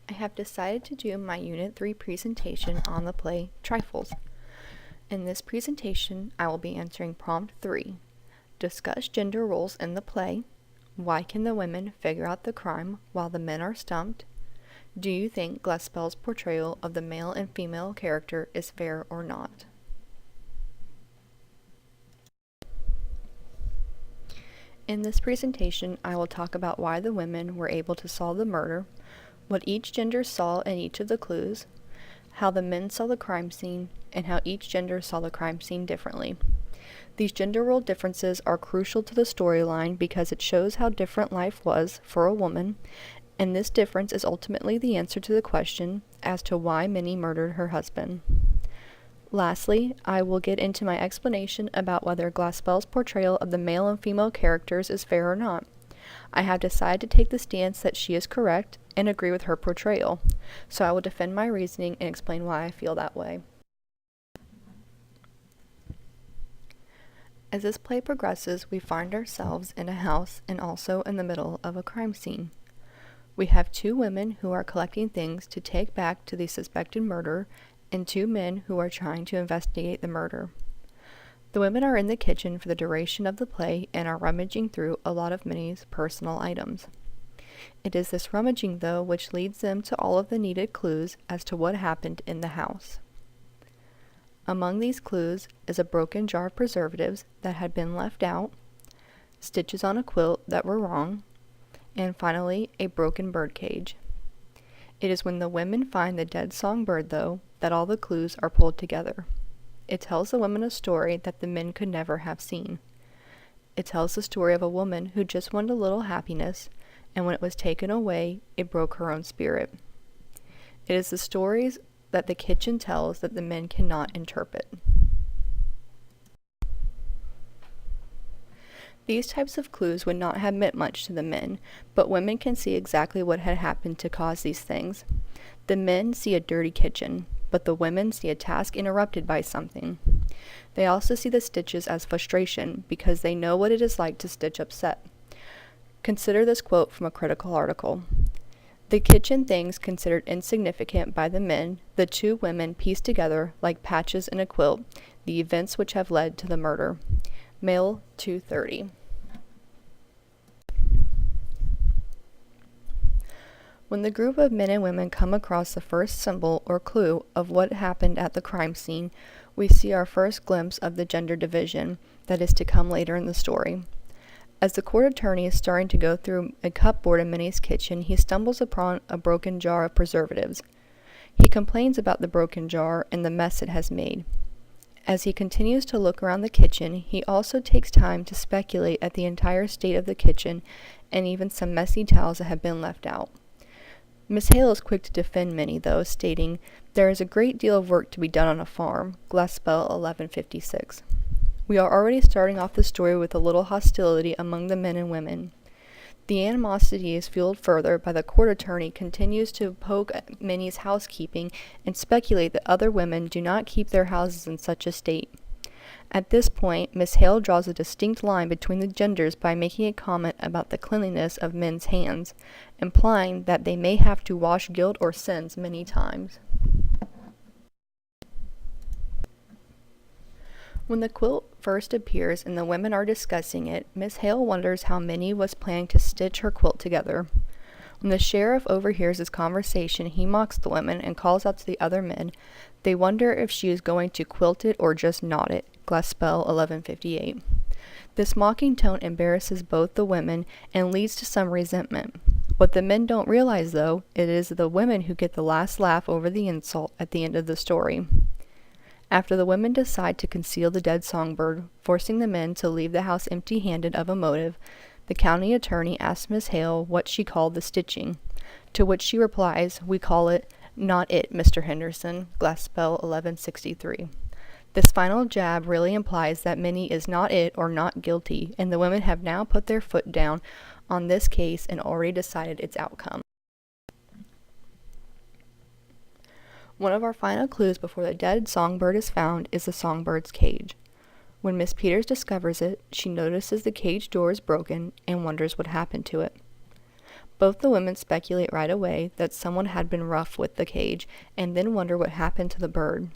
I have decided to do my Unit 3 presentation on the play Trifles. In this presentation, I will be answering prompt 3. Discuss gender roles in the play. Why can the women figure out the crime while the men are stumped? Do you think Glaspell's portrayal of the male and female character is fair or not? In this presentation, I will talk about why the women were able to solve the murder, what each gender saw in each of the clues, how the men saw the crime scene, and how each gender saw the crime scene differently. These gender role differences are crucial to the storyline because it shows how different life was for a woman, and this difference is ultimately the answer to the question as to why Minnie murdered her husband. Lastly, I will get into my explanation about whether Glaspell's portrayal of the male and female characters is fair or not. I have decided to take the stance that she is correct and agree with her portrayal, so I will defend my reasoning and explain why I feel that way. As this play progresses, we find ourselves in a house and also in the middle of a crime scene. We have two women who are collecting things to take back to the suspected murderer and two men who are trying to investigate the murder. The women are in the kitchen for the duration of the play and are rummaging through a lot of Minnie's personal items. It is this rummaging, though, which leads them to all of the needed clues as to what happened in the house. Among these clues is a broken jar of preservatives that had been left out, stitches on a quilt that were wrong, and finally, a broken bird cage. It is when the women find the dead songbird, though, that all the clues are pulled together. It tells the women a story that the men could never have seen. It tells the story of a woman who just wanted a little happiness, and when it was taken away, it broke her own spirit. It is the stories that the kitchen tells that the men cannot interpret. These types of clues would not have meant much to the men, but women can see exactly what had happened to cause these things. The men see a dirty kitchen, but the women see a task interrupted by something. They also see the stitches as frustration because they know what it is like to stitch upset. Consider this quote from a critical article. The kitchen things considered insignificant by the men, the two women piece together, like patches in a quilt, the events which have led to the murder. Mail 230. When the group of men and women come across the first symbol or clue of what happened at the crime scene, we see our first glimpse of the gender division that is to come later in the story. As the court attorney is starting to go through a cupboard in Minnie's kitchen, he stumbles upon a broken jar of preservatives. He complains about the broken jar and the mess it has made. As he continues to look around the kitchen, he also takes time to speculate at the entire state of the kitchen and even some messy towels that have been left out. Miss Hale is quick to defend Minnie, though, stating, "There is a great deal of work to be done on a farm." Glaspell 1156. We are already starting off the story with a little hostility among the men and women. The animosity is fueled further by the court attorney continues to poke at Minnie's housekeeping and speculate that other women do not keep their houses in such a state. At this point, Miss Hale draws a distinct line between the genders by making a comment about the cleanliness of men's hands, implying that they may have to wash guilt or sins many times. When the quilt first appears and the women are discussing it, Miss Hale wonders how Minnie was planning to stitch her quilt together. When the sheriff overhears this conversation, he mocks the women and calls out to the other men. They wonder if she is going to quilt it or just knot it. Glaspell 1158. This mocking tone embarrasses both the women and leads to some resentment. What the men don't realize, though, it is the women who get the last laugh over the insult at the end of the story. After the women decide to conceal the dead songbird, forcing the men to leave the house empty-handed of a motive, the county attorney asks Miss Hale what she called the stitching, to which she replies, "We call it, not it, Mr. Henderson." Glaspell 1163. This final jab really implies that Minnie is not it or not guilty, and the women have now put their foot down on this case and already decided its outcome. One of our final clues before the dead songbird is found is the songbird's cage. When Miss Peters discovers it, she notices the cage door is broken and wonders what happened to it. Both the women speculate right away that someone had been rough with the cage and then wonder what happened to the bird.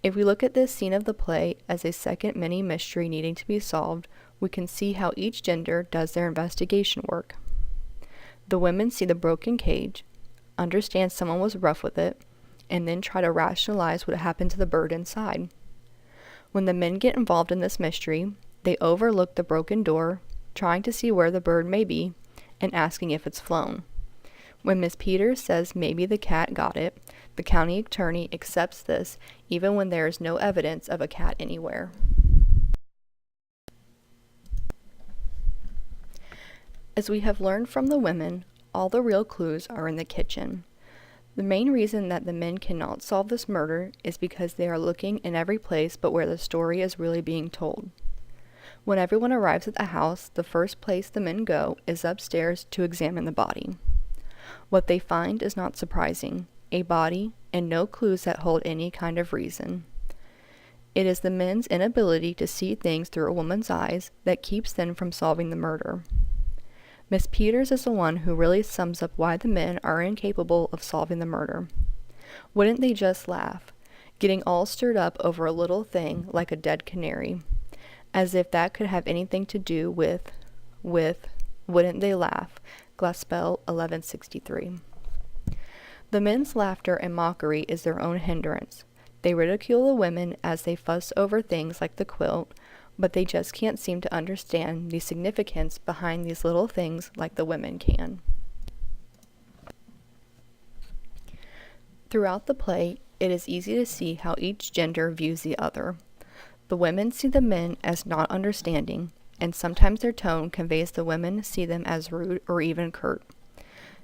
If we look at this scene of the play as a second mini mystery needing to be solved, we can see how each gender does their investigation work. The women see the broken cage, understand someone was rough with it, and then try to rationalize what happened to the bird inside. When the men get involved in this mystery, they overlook the broken door, trying to see where the bird may be, and asking if it's flown. When Miss Peters says maybe the cat got it, the county attorney accepts this even when there is no evidence of a cat anywhere. As we have learned from the women, all the real clues are in the kitchen. The main reason that the men cannot solve this murder is because they are looking in every place but where the story is really being told. When everyone arrives at the house, the first place the men go is upstairs to examine the body. What they find is not surprising, a body and no clues that hold any kind of reason. It is the men's inability to see things through a woman's eyes that keeps them from solving the murder. Miss Peters is the one who really sums up why the men are incapable of solving the murder. Wouldn't they just laugh, getting all stirred up over a little thing like a dead canary, as if that could have anything to do with, wouldn't they laugh? Glaspell 1163. The men's laughter and mockery is their own hindrance. They ridicule the women as they fuss over things like the quilt, but they just can't seem to understand the significance behind these little things like the women can. Throughout the play, it is easy to see how each gender views the other. The women see the men as not understanding, and sometimes their tone conveys the women see them as rude or even curt.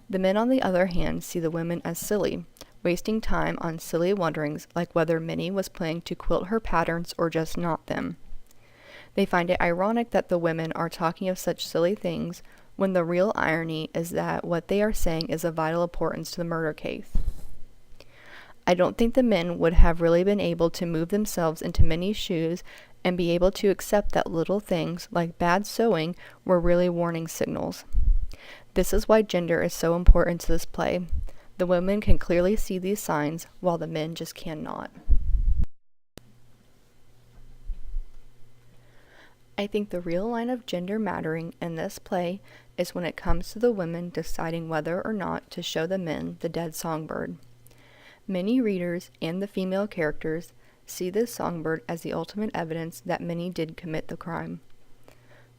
The men, on the other hand, see the women as silly, wasting time on silly wonderings like whether Minnie was planning to quilt her patterns or just knot them. They find it ironic that the women are talking of such silly things when the real irony is that what they are saying is of vital importance to the murder case. I don't think the men would have really been able to move themselves into Minnie's shoes and be able to accept that little things like bad sewing were really warning signals. This is why gender is so important to this play. The women can clearly see these signs while the men just cannot. I think the real line of gender mattering in this play is when it comes to the women deciding whether or not to show the men the dead songbird. Many readers and the female characters see this songbird as the ultimate evidence that Minnie did commit the crime.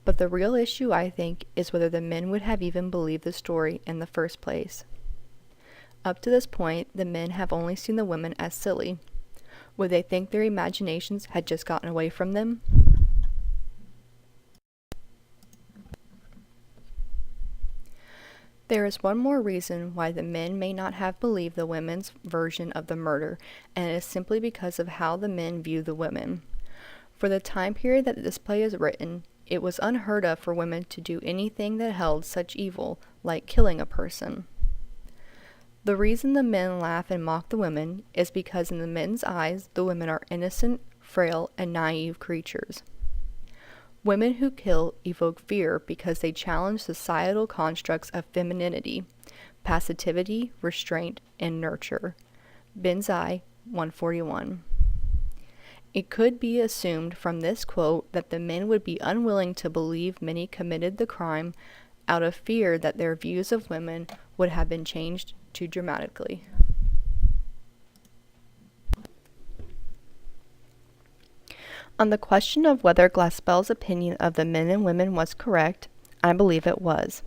But the real issue, I think, is whether the men would have even believed the story in the first place. Up to this point, the men have only seen the women as silly. Would they think their imaginations had just gotten away from them? There is one more reason why the men may not have believed the women's version of the murder, and it is simply because of how the men view the women. For the time period that this play is written, it was unheard of for women to do anything that held such evil, like killing a person. The reason the men laugh and mock the women is because in the men's eyes, the women are innocent, frail, and naive creatures. Women who kill evoke fear because they challenge societal constructs of femininity, passivity, restraint, and nurture. Benzai, 141. It could be assumed from this quote that the men would be unwilling to believe Minnie committed the crime out of fear that their views of women would have been changed too dramatically. On the question of whether Glaspell's opinion of the men and women was correct, I believe it was.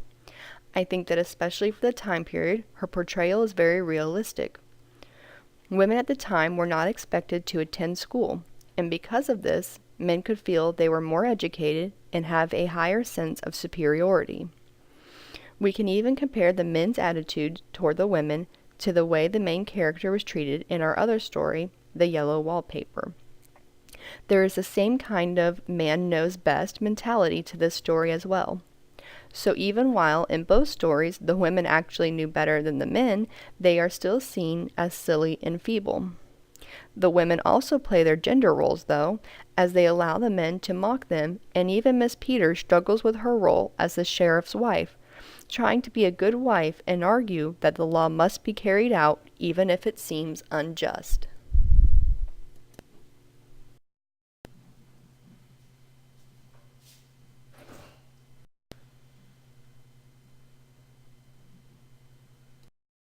I think that especially for the time period, her portrayal is very realistic. Women at the time were not expected to attend school, and because of this, men could feel they were more educated and have a higher sense of superiority. We can even compare the men's attitude toward the women to the way the main character was treated in our other story, The Yellow Wallpaper. There is the same kind of man knows best mentality to this story as well. So even while in both stories the women actually knew better than the men, they are still seen as silly and feeble. The women also play their gender roles though, as they allow the men to mock them, and even Miss Peters struggles with her role as the sheriff's wife. trying to be a good wife and argue that the law must be carried out even if it seems unjust.